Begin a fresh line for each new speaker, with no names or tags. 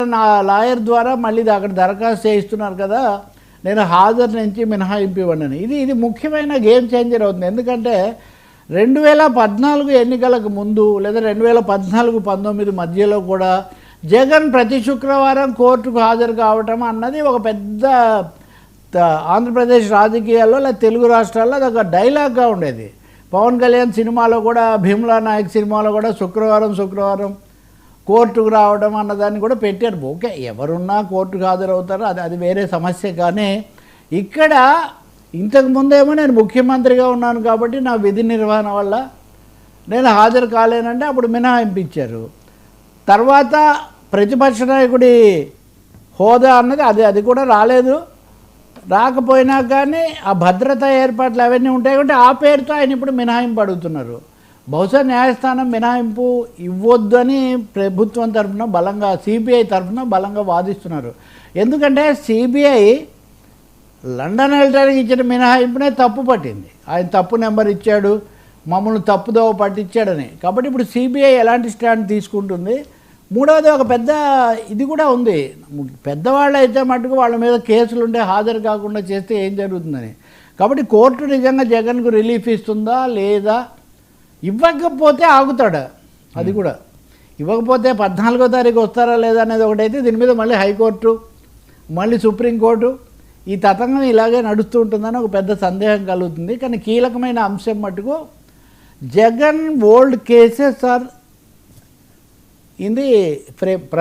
నా లాయర్ ద్వారా మళ్ళీ అక్కడ దరఖాస్తు చేయిస్తున్నారు కదా, నేను హాజరు నుంచి మినహాయింపు ఇవ్వండి. ఇది ముఖ్యమైన గేమ్ చేంజర్ అవుతుంది. ఎందుకంటే 2014 ఎన్నికలకు ముందు లేదా 2014-19 మధ్యలో కూడా జగన్ ప్రతి శుక్రవారం కోర్టుకు హాజరు కావటం అన్నది ఒక పెద్ద ఆంధ్రప్రదేశ్ రాజకీయాల్లో లేదా తెలుగు రాష్ట్రాల్లో అది ఒక డైలాగ్గా ఉండేది. పవన్ కళ్యాణ్ సినిమాలో కూడా, భీమ్లా నాయక్ సినిమాలో కూడా శుక్రవారం కోర్టుకు రావడం అన్నదాన్ని కూడా పెట్టారు. ఓకే, ఎవరున్నా కోర్టుకు హాజరవుతారు, అది వేరే సమస్య. కానీ ఇక్కడ ఇంతకుముందేమో నేను ముఖ్యమంత్రిగా ఉన్నాను కాబట్టి నా విధి నిర్వహణ వల్ల నేను హాజరు కాలేనంటే అప్పుడు మినహాయింపించారు. తర్వాత ప్రతిపక్ష నాయకుడి హోదా అన్నది అది కూడా రాలేదు. రాకపోయినా కానీ ఆ భద్రతా ఏర్పాట్లు అవన్నీ ఉంటాయి కాబట్టి ఆ పేరుతో ఆయన ఇప్పుడు మినహాయింపు అడుగుతున్నారు. బహుశా న్యాయస్థానం మినహాయింపు ఇవ్వొద్దని ప్రభుత్వం తరఫున బలంగా, సిబిఐ తరఫున బలంగా వాదిస్తున్నారు. ఎందుకంటే సిబిఐ లండన్ వెళ్ళడానికి ఇచ్చిన మినహాయింపునే తప్పు పట్టింది. ఆయన తప్పు నెంబర్ ఇచ్చాడు, మమ్మల్ని తప్పుదోవ పట్టించాడని. కాబట్టి ఇప్పుడు సిబిఐ ఎలాంటి స్టాండ్ తీసుకుంటుంది? మూడవది ఒక పెద్ద ఇది కూడా ఉంది. పెద్దవాళ్ళు అయితే మటుకు వాళ్ళ మీద కేసులు ఉంటే హాజరు కాకుండా చేస్తే ఏం జరుగుతుందని. కాబట్టి కోర్టు నిజంగా జగన్కు రిలీఫ్ ఇస్తుందా లేదా? ఇవ్వకపోతే ఆగుతాడు. అది కూడా ఇవ్వకపోతే 14వ తారీఖు వస్తారా లేదా అనేది ఒకటైతే, దీని మీద మళ్ళీ హైకోర్టు, మళ్ళీ సుప్రీంకోర్టు, ఈ తతంగం ఇలాగే నడుస్తూ ఉంటుందని ఒక పెద్ద సందేహం కలుగుతుంది. కానీ కీలకమైన అంశం మటుకు Jagan old cases are in the